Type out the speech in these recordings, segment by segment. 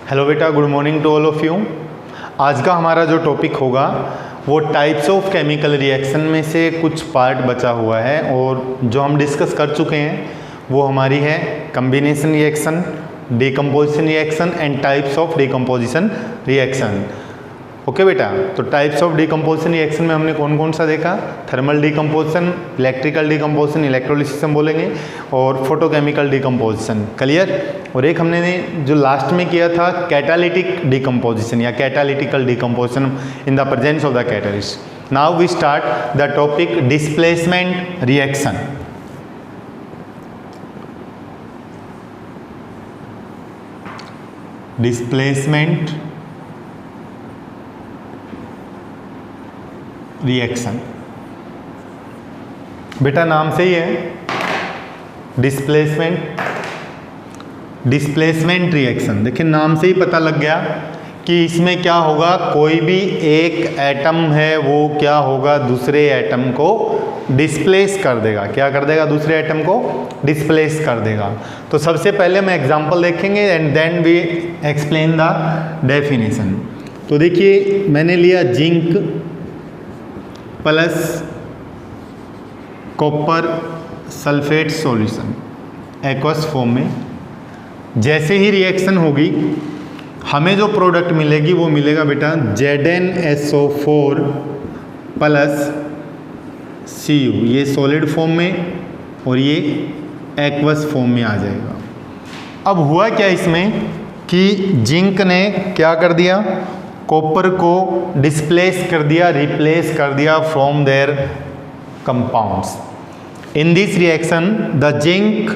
Hello बेटा, good morning to all of you. आज का हमारा जो टॉपिक होगा वो टाइप्स ऑफ केमिकल रिएक्शन में से कुछ पार्ट बचा हुआ है और जो हम डिस्कस कर चुके हैं वो हमारी है combination reaction, decomposition reaction and types of decomposition reaction. Okay बेटा, तो टाइप्स ऑफ डिकम्पोजिशन रिएक्शन में हमने कौन कौन सा देखा? Thermal decomposition, electrical decomposition, electrolysis हम बोलेंगे, और फोटोकेमिकल डिकम्पोजिशन। क्लियर? और एक हमने जो लास्ट में किया था कैटालिटिक डिकम्पोजिशन या catalytical decomposition in the presence of the catalyst. Now we start the topic displacement reaction. Displacement reaction बेटा नाम से ही है डिस्प्लेसमेंट रिएक्शन। देखिए नाम से ही पता लग गया कि इसमें क्या होगा, कोई भी एक एटम है वो क्या होगा, दूसरे एटम को डिस्प्लेस कर देगा। क्या कर देगा? दूसरे एटम को डिस्प्लेस कर देगा। तो सबसे पहले हम एग्जांपल देखेंगे and then we explain the definition. तो देखिए मैंने लिया zinc plus copper sulphate solution aqueous form में। जैसे ही रिएक्शन होगी हमें जो प्रोडक्ट मिलेगी वो मिलेगा बेटा ZnSO4 प्लस Cu। ये सॉलिड फॉर्म में और ये एक्वस फॉर्म में आ जाएगा। अब हुआ क्या इसमें कि जिंक ने क्या कर दिया, कॉपर को डिस्प्लेस कर दिया, रिप्लेस कर दिया from their compounds. In this reaction the zinc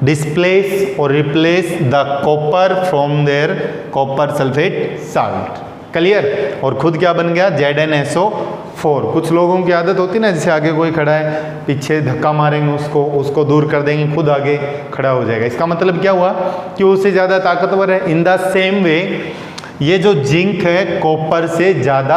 displace और replace the copper from their copper sulphate salt. Clear? और खुद क्या बन गया? ZnSO4। कुछ लोगों की आदत होती है ना, जैसे आगे कोई खड़ा है, पीछे धक्का मारेंगे उसको दूर कर देंगे, खुद आगे खड़ा हो जाएगा। इसका मतलब क्या हुआ कि उससे ज़्यादा ताकतवर है। इन द सेम वे ये जो जिंक है कॉपर से ज़्यादा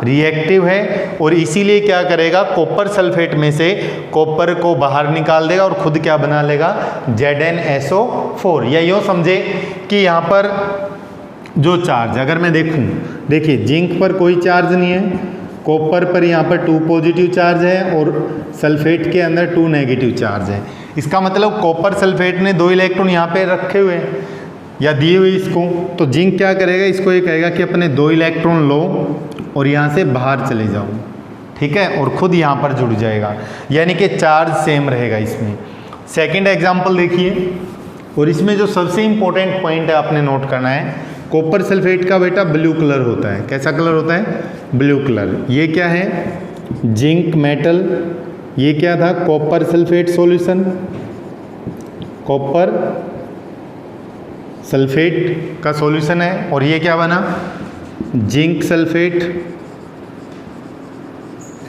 रिएक्टिव है और इसीलिए क्या करेगा, कॉपर सल्फेट में से कॉपर को बाहर निकाल देगा और खुद क्या बना लेगा, ZnSO4। या यूँ समझे कि यहाँ पर जो चार्ज, अगर मैं देखूँ, देखिए जिंक पर कोई चार्ज नहीं है, कॉपर पर यहाँ पर 2 पॉजिटिव चार्ज है और सल्फेट के अंदर 2 नेगेटिव चार्ज है। इसका मतलब कॉपर सल्फेट ने 2 इलेक्ट्रॉन यहाँ पे रखे हुए हैं या दिए हुए इसको, तो जिंक क्या करेगा, इसको ये कहेगा कि अपने 2 इलेक्ट्रॉन लो और यहाँ से बाहर चले जाओ, ठीक है, और खुद यहाँ पर जुड़ जाएगा, यानी कि चार्ज सेम रहेगा इसमें। सेकंड एग्जांपल देखिए, और इसमें जो सबसे इंपॉर्टेंट पॉइंट है आपने नोट करना है, कॉपर सल्फेट का बेटा ब्लू कलर होता है। कैसा कलर होता है? Blue colour. ये क्या है? Zinc metal. ये क्या था? Copper sulphate solution, copper sulphate का सॉल्यूशन है। और ये क्या बना? Zinc sulphate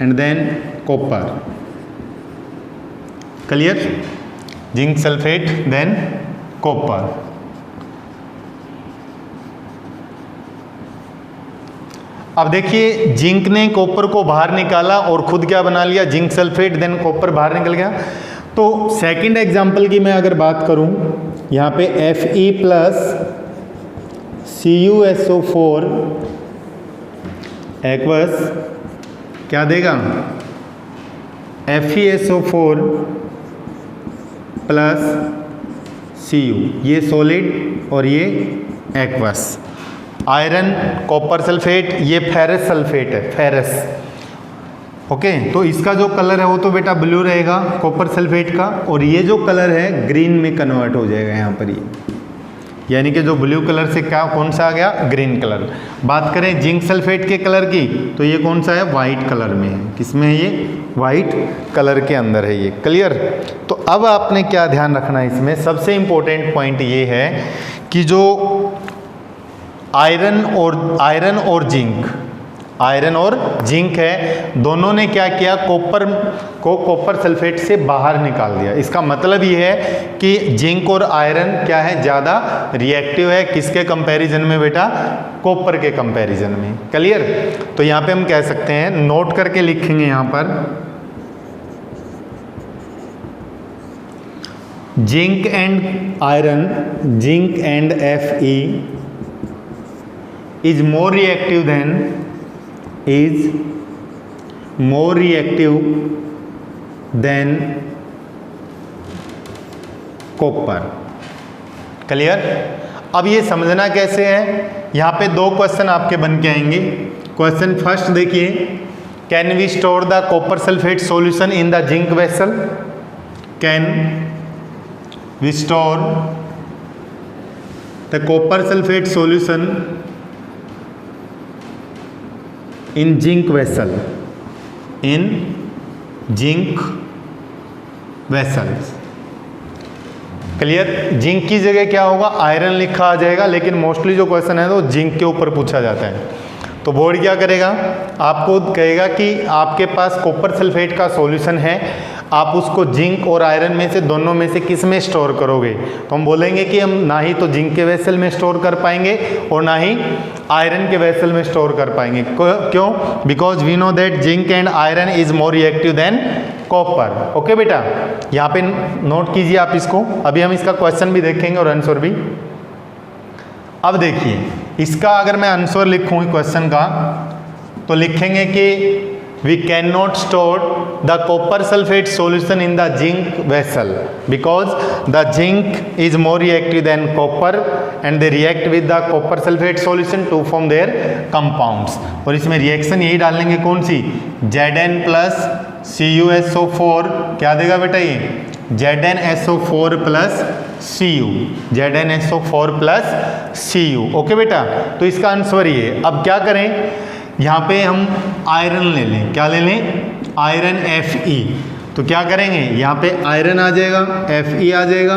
and than copper. Clear? Zinc sulphate than copper. अब देखिए जिंक ने कॉपर को बाहर निकाला और खुद क्या बना लिया, जिंक सल्फेट, देन कॉपर बाहर निकल गया। तो सेकंड एग्जांपल की मैं अगर बात करूं, यहाँ पे Fe प्लस CuSO4 एक्वस क्या देगा, FeSO4 प्लस Cu। ये सॉलिड और ये एक्वस। आयरन कॉपर सल्फेट, ये फेरस सल्फेट है, फेरस। ओके, तो इसका जो कलर है वो तो बेटा ब्लू रहेगा कॉपर सल्फेट का, और ये जो कलर है ग्रीन में कन्वर्ट हो जाएगा यहाँ पर, ये यानी कि जो ब्लू कलर से क्या कौन सा आ गया, ग्रीन कलर। बात करें जिंक सल्फेट के कलर की, तो ये कौन सा है, वाइट कलर में है। किसमें है ये? वाइट कलर के अंदर है ये। क्लियर? तो अब आपने क्या ध्यान रखना है इसमें, सबसे इंपॉर्टेंट पॉइंट ये है कि जो आयरन और जिंक है, दोनों ने क्या किया, कॉपर को कॉपर सल्फेट से बाहर निकाल दिया। इसका मतलब ये है कि जिंक और आयरन क्या है, ज़्यादा रिएक्टिव है। किसके कंपैरिजन में बेटा? कॉपर के कंपैरिजन में। क्लियर? तो यहाँ पे हम कह सकते हैं, नोट करके लिखेंगे यहाँ पर, zinc and iron, zinc and Fe is more reactive than copper. Clear? अब ये समझना कैसे है, यहाँ पे दो क्वेश्चन आपके बन के आएंगे। क्वेश्चन फर्स्ट देखिए, can we store the copper sulphate solution in the zinc vessel? Can we store the copper sulphate solution in zinc vessel? In zinc vessels. Clear? Zinc की जगह क्या होगा, आयरन लिखा आ जाएगा, लेकिन मोस्टली जो क्वेश्चन है तो जिंक के ऊपर पूछा जाता है। तो बोर्ड क्या करेगा, आपको कहेगा कि आपके पास कॉपर सल्फेट का सॉल्यूशन है, आप उसको जिंक और आयरन में से दोनों में से किस में स्टोर करोगे? तो हम बोलेंगे कि हम ना ही तो जिंक के वेसल में स्टोर कर पाएंगे और ना ही आयरन के वेसल में स्टोर कर पाएंगे। क्यों? Because we know that zinc and iron is more reactive than copper. Okay बेटा, यहाँ पे नोट कीजिए आप इसको। अभी हम इसका क्वेश्चन भी देखेंगे और आंसर भी। अब देखिए, इसका अगर मैं आंसर लिखूँ क्वेश्चन का, तो लिखेंगे कि we cannot store the copper sulfate solution in the zinc vessel because the zinc is more reactive than copper and they react with the copper sulfate solution to form their compounds। और इसमें reaction यही डालेंगे, कौन सी? Zn plus CuSO4 क्या देगा बेटा ये? ZnSO4 plus Cu, ZnSO4 plus Cu। Okay बेटा, तो इसका आंसर ये। अब क्या करें, यहाँ पे हम आयरन ले लें। क्या ले लें? Iron Fe। तो क्या करेंगे, यहाँ पे आयरन आ जाएगा, Fe आ जाएगा,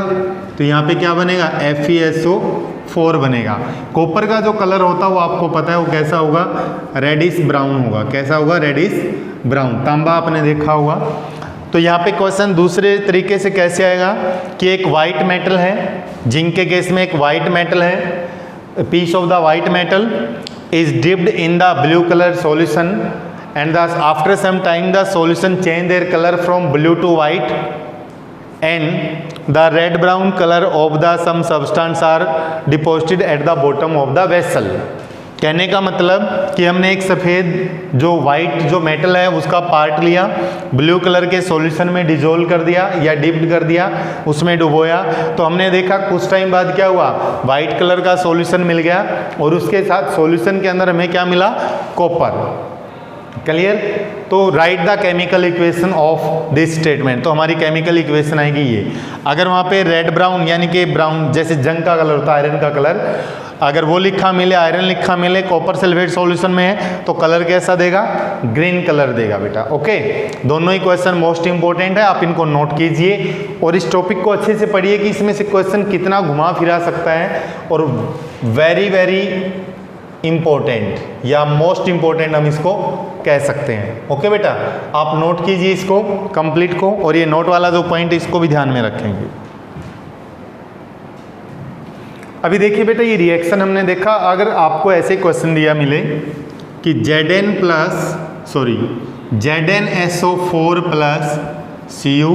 तो यहाँ पे क्या बनेगा? FeSO4 बनेगा। कॉपर का जो कलर होता है वो आपको पता है वो कैसा होगा? रेडिश ब्राउन होगा। कैसा होगा? Reddish brown. तांबा आपने देखा होगा। तो यहाँ पे क्वेश्चन दूसरे तरीके से कैसे आएगा कि एक वाइट मेटल है, जिंक के केस में एक वाइट मेटल है, piece of the white metal is dipped in the blue color solution and thus after some time the solution change their color from blue to white and the red brown color of the some substance are deposited at the bottom of the vessel। कहने का मतलब कि हमने एक सफ़ेद जो white जो metal है उसका पार्ट लिया, ब्लू कलर के सॉल्यूशन में डिजोल्व कर दिया या डिप्ड कर दिया, उसमें डुबोया, तो हमने देखा कुछ टाइम बाद क्या हुआ, वाइट कलर का सॉल्यूशन मिल गया और उसके साथ सॉल्यूशन के अंदर हमें क्या मिला? कॉपर। क्लियर? तो right the chemical equation of this statement. तो हमारी केमिकल इक्वेशन आएगी ये। अगर वहाँ पे रेड ब्राउन यानी कि ब्राउन जैसे जंग का कलर होता है, आयरन का कलर, अगर वो लिखा मिले, आयरन लिखा मिले, कॉपर सल्फेट सॉल्यूशन में है, तो कलर कैसा देगा? ग्रीन कलर देगा बेटा। ओके, दोनों ही क्वेश्चन मोस्ट इंपॉर्टेंट है, आप इनको नोट कीजिए और इस टॉपिक को अच्छे से पढ़िए कि इसमें से क्वेश्चन कितना घुमा फिरा सकता है और वेरी वेरी इंपॉर्टेंट या मोस्ट इंपॉर्टेंट हम इसको कह सकते हैं। ओके बेटा, आप नोट कीजिए इसको कंप्लीट को, और ये नोट वाला जो पॉइंट इसको भी ध्यान में रखेंगे। अभी देखिए बेटा, ये रिएक्शन हमने देखा। अगर आपको ऐसे क्वेश्चन दिया मिले कि ZnSO4 plus Cu,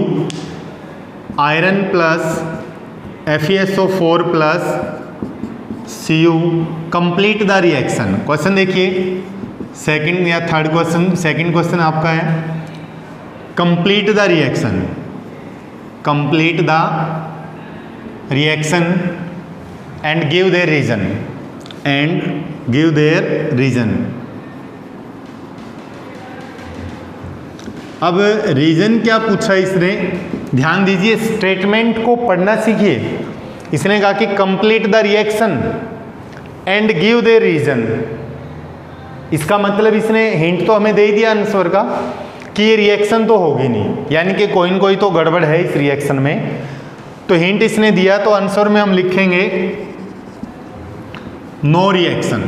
iron plus FeSO4 plus Cu, complete the reaction. Question देखिए, सेकंड या थर्ड क्वेश्चन, सेकंड क्वेश्चन आपका है complete the reaction, complete the reaction and give their reason, and give their reason. अब reason क्या पूछा इसने, ध्यान दीजिए, स्टेटमेंट को पढ़ना सीखिए। इसने कहा कि complete the reaction and give their reason. इसका मतलब इसने हिंट तो हमें दे ही दिया आंसर का कि ये रिएक्शन तो होगी नहीं, यानी कि कोई न कोई तो गड़बड़ है इस रिएक्शन में। तो हिंट इसने दिया, तो आंसर में हम लिखेंगे नो रिएक्शन।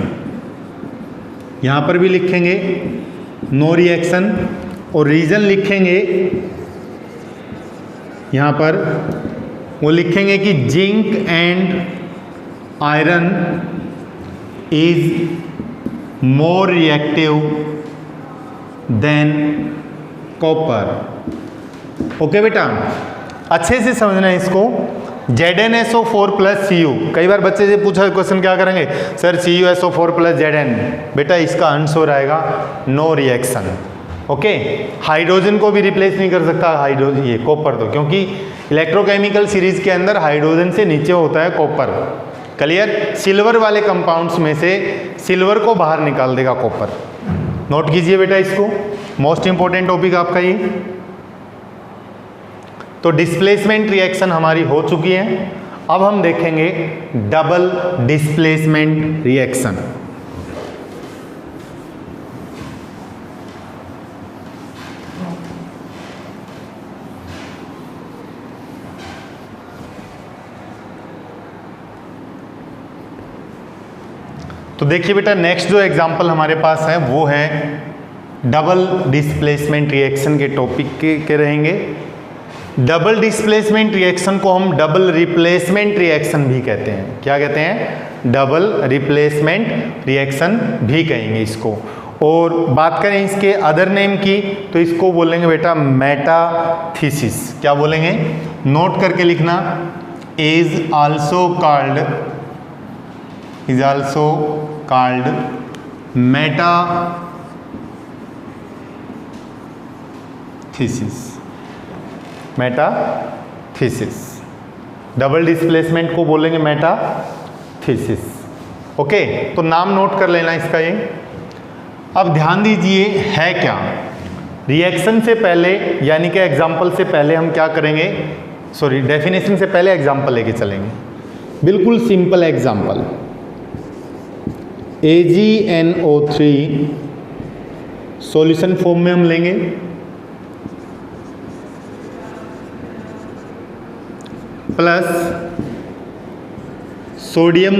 यहां पर भी लिखेंगे नो रिएक्शन और रीजन लिखेंगे यहां पर, वो लिखेंगे कि zinc and iron is more reactive than copper. Okay बेटा, अच्छे से समझना है इसको। ZnSO4 plus Cu। कई बार बच्चे से पूछा क्वेश्चन क्या करेंगे सर CuSO4 प्लस Zn, बेटा इसका आंसर आएगा नो रिएक्शन। ओके, हाइड्रोजन को भी रिप्लेस नहीं कर सकता हाइड्रोजन, ये कॉपर तो, क्योंकि इलेक्ट्रोकेमिकल सीरीज के अंदर हाइड्रोजन से नीचे होता है कॉपर। क्लियर? सिल्वर वाले कंपाउंड्स में से सिल्वर को बाहर निकाल देगा कॉपर। नोट कीजिए बेटा इसको, मोस्ट इंपॉर्टेंट टॉपिक आपका ये। तो डिस्प्लेसमेंट रिएक्शन हमारी हो चुकी है। अब हम देखेंगे डबल डिस्प्लेसमेंट रिएक्शन। तो देखिए बेटा, नेक्स्ट जो एग्जांपल हमारे पास है वो है डबल डिस्प्लेसमेंट रिएक्शन के टॉपिक के रहेंगे। डबल डिस्प्लेसमेंट रिएक्शन को हम डबल रिप्लेसमेंट रिएक्शन भी कहते हैं। क्या कहते हैं? डबल रिप्लेसमेंट रिएक्शन भी कहेंगे इसको। और बात करें इसके अदर नेम की तो इसको बोलेंगे बेटा मेटाथीसिस। क्या बोलेंगे? नोट करके लिखना, is also called metathesis. Double displacement को बोलेंगे मेटाथीसिस। ओके, तो नाम नोट कर लेना इसका ये। अब ध्यान दीजिए है क्या, रिएक्शन से पहले यानी कि एग्जाम्पल से पहले हम क्या करेंगे, सॉरी डेफिनेशन से पहले एग्जाम्पल लेके चलेंगे। बिल्कुल simple example, AgNO3 solution form में हम लेंगे, प्लस सोडियम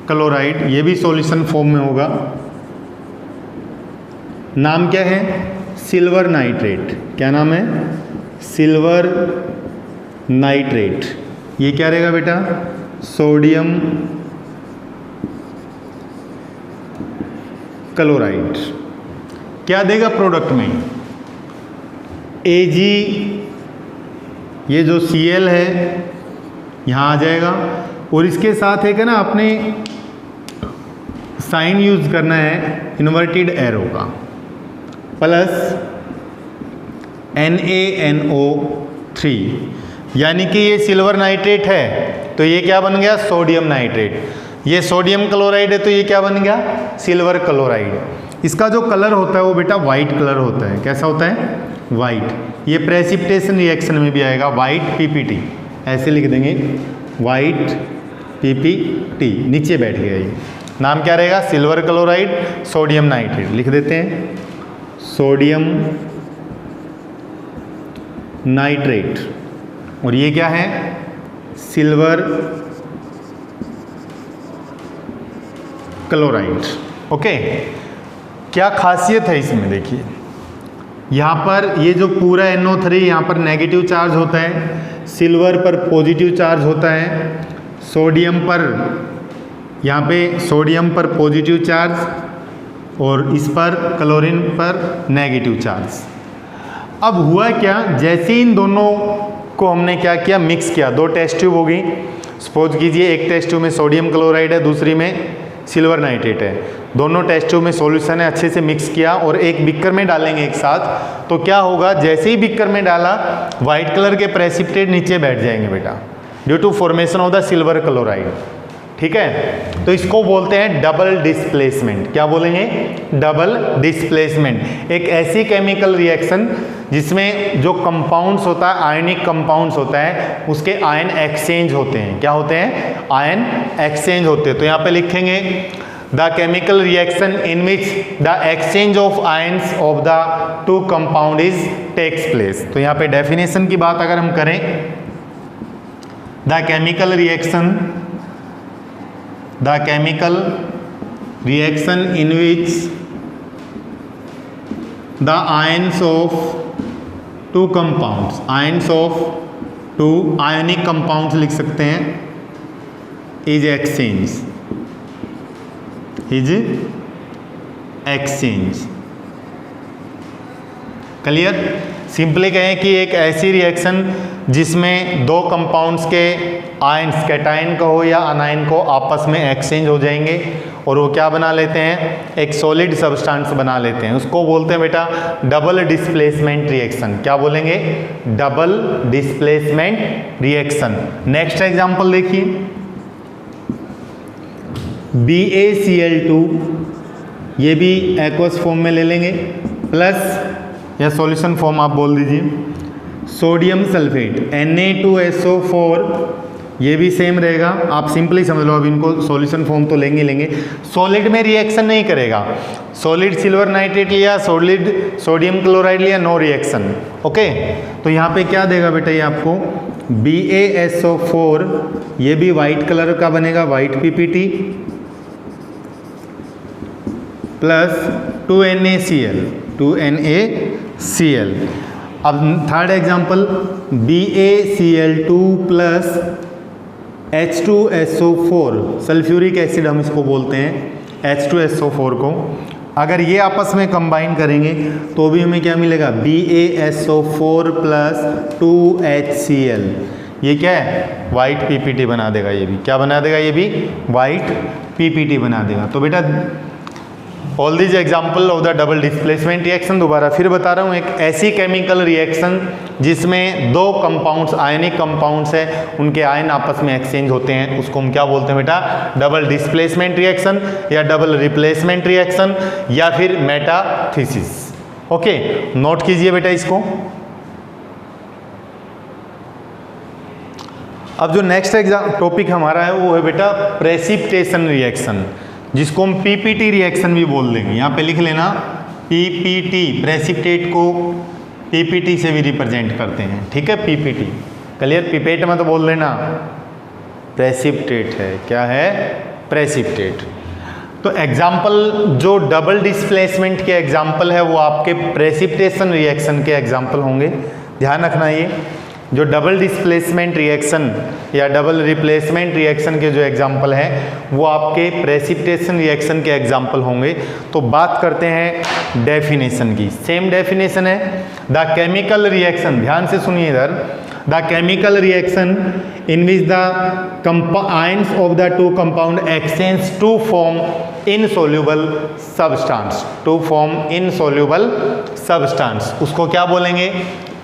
क्लोराइड, ये भी सॉल्यूशन फॉर्म में होगा। नाम क्या है? Silver nitrate. क्या नाम है? Silver nitrate. ये क्या रहेगा बेटा? Sodium chloride. क्या देगा प्रोडक्ट में? Ag, ये जो Cl है यहाँ आ जाएगा, और इसके साथ एक है ना अपने साइन यूज करना है इन्वर्टेड एरो का, प्लस NaNO3, यानी कि ये सिल्वर नाइट्रेट है तो ये क्या बन गया? Sodium nitrate. ये सोडियम क्लोराइड है तो ये क्या बन गया? Silver chloride. इसका जो कलर होता है वो बेटा वाइट कलर होता है। कैसा होता है? वाइट। ये प्रेसिपिटेशन रिएक्शन में भी आएगा, वाइट PPT, ऐसे लिख देंगे वाइट PPT, नीचे बैठ गया ये। नाम क्या रहेगा? Silver chloride sodium nitrate. लिख देते हैं सोडियम नाइट्रेट, और ये क्या है? Silver chloride. ओके, क्या खासियत है इसमें? देखिए यहाँ पर ये जो पूरा NO3 यहाँ पर नेगेटिव चार्ज होता है, सिल्वर पर पॉजिटिव चार्ज होता है, सोडियम पर, यहाँ पे सोडियम पर पॉजिटिव चार्ज और इस पर क्लोरीन पर नेगेटिव चार्ज। अब हुआ क्या, जैसे इन दोनों को हमने क्या किया? मिक्स किया। दो टेस्ट ट्यूब होगी, सपोज कीजिए एक टेस्ट ट्यूब में सोडियम क्लोराइड है, दूसरी में सिल्वर नाइट्रेट है। दोनों टेस्ट ट्यूब में सॉल्यूशन है, अच्छे से मिक्स किया और एक बिक्कर में डालेंगे एक साथ। तो क्या होगा? जैसे ही बिक्कर में डाला, व्हाइट कलर के प्रेसिपिटेट नीचे बैठ जाएंगे बेटा, due to formation of the silver chloride. ठीक है, तो इसको बोलते हैं डबल डिस्प्लेसमेंट। क्या बोलेंगे? Double displacement. एक ऐसी केमिकल रिएक्शन जिसमें जो कंपाउंड्स होता है, आयनिक कंपाउंड्स होता है, उसके आयन एक्सचेंज होते हैं। क्या होते हैं? आयन एक्सचेंज होते हैं। तो यहाँ पे लिखेंगे the chemical reaction in which the exchange of ions of the two compound is takes place. तो यहाँ पे डेफिनेशन की बात अगर हम करें, the chemical reaction in which the ions of two compounds, ions of two ionic compounds लिख सकते हैं, is exchange। क्लियर? सिंपली कहें कि एक ऐसी रिएक्शन जिसमें दो कंपाउंड्स के आयंस कैटायन का हो या अनायन को आपस में एक्सचेंज हो जाएंगे और वो क्या बना लेते हैं, एक सॉलिड सब्सटेंस बना लेते हैं, उसको बोलते हैं बेटा डबल डिस्प्लेसमेंट रिएक्शन। क्या बोलेंगे, double displacement reaction. Next example देखिए, BaCl2, ये भी एक्वस फॉर्म में ले लेंगे, प्लस या सॉल्यूशन फॉर्म आप बोल दीजिए, सोडियम सल्फेट Na2SO4, ये भी सेम रहेगा। आप सिंपली समझ लो, अब इनको सॉल्यूशन फॉर्म तो लेंगे, सॉलिड में रिएक्शन नहीं करेगा। सॉलिड सिल्वर नाइट्रेट लिया, सॉलिड सोडियम क्लोराइड लिया, नो रिएक्शन। ओके, तो यहाँ पे क्या देगा बेटा ये आपको, BaSO4, ये भी वाइट कलर का बनेगा, वाइट PPT, प्लस 2NaCl। अब third example, BaCl2 plus H2SO4, sulphuric acid हम इसको बोलते हैं, H2SO4 को अगर ये आपस में कंबाइन करेंगे तो भी हमें क्या मिलेगा, BaSO4 प्लस 2HCl। ये क्या है, वाइट PPT बना देगा। ये भी क्या बना देगा, ये भी वाइट PPT बना देगा। तो बेटा all these example of the double displacement reaction, दोबारा फिर बता रहा हूँ, एक ऐसी केमिकल रिएक्शन जिसमें दो कंपाउंड्स, आयनिक कंपाउंड्स है, उनके आयन आपस में एक्सचेंज होते हैं, उसको हम क्या बोलते हैं बेटा, डबल डिस्प्लेसमेंट रिएक्शन या डबल रिप्लेसमेंट रिएक्शन या फिर मेटाथीसिस। ओके, नोट कीजिए बेटा इसको। अब जो नेक्स्ट टॉपिक हमारा है वो है बेटा प्रेसिपिटेशन रिएक्शन, जिसको हम PPT रिएक्शन भी बोल देंगे। यहाँ पे लिख लेना PPT, प्रेसिपिटेट को PPT से भी रिप्रेजेंट करते हैं, ठीक है, PPT क्लियर। पिपेट में तो बोल लेना प्रेसिपिटेट है, क्या है, प्रेसिपिटेट। तो एग्जाम्पल जो डबल डिस्प्लेसमेंट के एग्जाम्पल है वो आपके प्रेसिपिटेशन रिएक्शन के एग्जाम्पल होंगे, ध्यान रखना। ये जो डबल डिस्प्लेसमेंट रिएक्शन या डबल रिप्लेसमेंट रिएक्शन के जो एग्जाम्पल हैं वो आपके प्रेसिपिटेशन रिएक्शन के एग्जाम्पल होंगे। तो बात करते हैं डेफिनेशन की। सेम डेफिनेशन है, द केमिकल रिएक्शन, ध्यान से सुनिए इधर, the chemical reaction in which the ions of the two compound exchange to form insoluble substance, to form insoluble substance, उसको क्या बोलेंगे,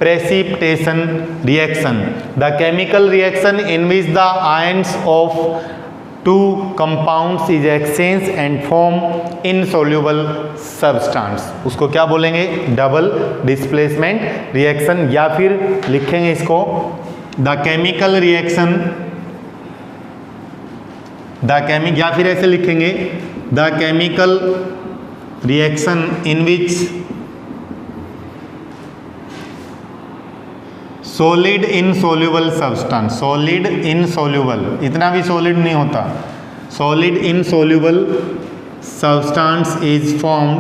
precipitation reaction। The chemical reaction in which the ions of two compounds is exchanged and form insoluble substance, उसको क्या बोलेंगे, double displacement reaction. या फिर लिखेंगे इसको द केमिकल रिएक्शन, या फिर ऐसे लिखेंगे the chemical reaction in which solid insoluble substance, solid insoluble, इतना भी सॉलिड नहीं होता, solid insoluble substance is formed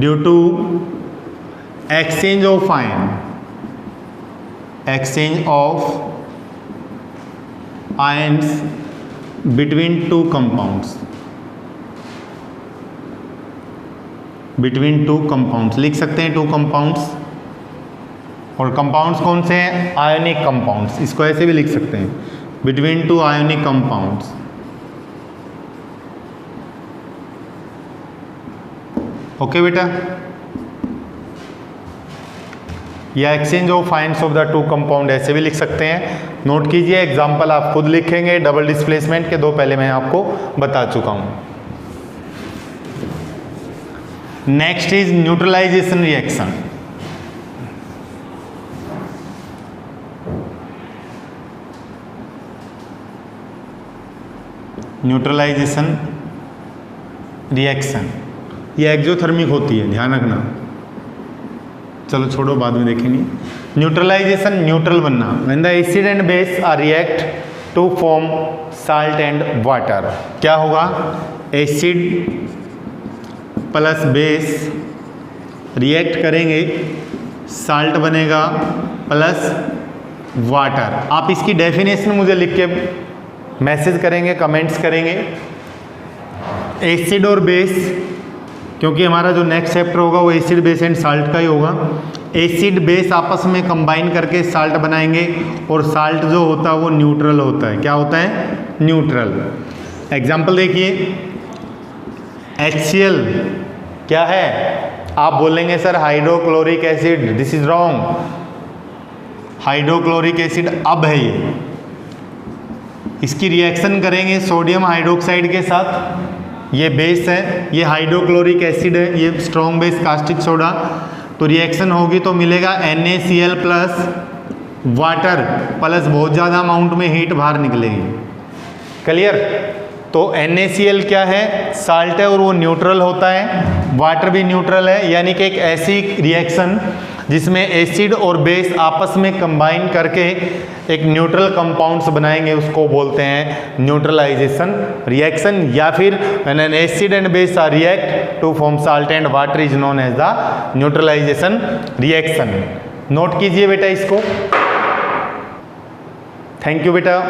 due to exchange of ion, exchange of ions between two compounds, between two compounds लिख सकते हैं, टू कंपाउंड्स। और compounds कौन से हैं, आयोनिक कंपाउंड्स, इसको ऐसे भी लिख सकते हैं, between two ionic compounds. Okay बेटा, या exchange of ions of the two compound ऐसे भी लिख सकते हैं। नोट कीजिए, एग्जाम्पल आप खुद लिखेंगे, डबल डिस्प्लेसमेंट के दो पहले मैं आपको बता चुका हूं। Next is neutralization reaction. Neutralization reaction ये एक्सोथर्मिक होती है, ध्यान रखना। चलो छोड़ो, बाद में देखेंगे। न्यूट्रलाइजेशन, न्यूट्रल बनना, when the acid and base are react to form salt and water. क्या होगा, एसिड प्लस बेस रिएक्ट करेंगे, साल्ट बनेगा प्लस वाटर। आप इसकी डेफिनेशन मुझे लिख के मैसेज करेंगे, कमेंट्स करेंगे। एसिड और बेस क्योंकि हमारा जो नेक्स्ट चैप्टर होगा वो एसिड बेस एंड साल्ट का ही होगा। एसिड बेस आपस में कंबाइन करके साल्ट बनाएंगे और साल्ट जो होता है वो न्यूट्रल होता है। क्या होता है? न्यूट्रल। एग्जाम्पल देखिए, HCl क्या है? आप बोलेंगे sir hydrochloric acid, this is wrong. Hydrochloric acid अब है ये, इसकी रिएक्शन करेंगे सोडियम हाइड्रोक्साइड के साथ, ये बेस है, ये हाइड्रोक्लोरिक एसिड है, ये स्ट्रॉन्ग बेस कास्टिक सोडा, तो रिएक्शन होगी तो मिलेगा NaCl प्लस वाटर प्लस बहुत ज़्यादा अमाउंट में हीट बाहर निकलेगी। क्लियर? तो NaCl क्या है? साल्ट है और वो न्यूट्रल होता है, वाटर भी न्यूट्रल है, यानी कि एक ऐसी रिएक्शन जिसमें एसिड और बेस आपस में कंबाइन करके एक न्यूट्रल कंपाउंड्स बनाएंगे, उसको बोलते हैं न्यूट्रलाइजेशन रिएक्शन। या फिर when an acid and base are react to form salt and water is known as the neutralization reaction. Note कीजिए बेटा इसको। थैंक यू बेटा।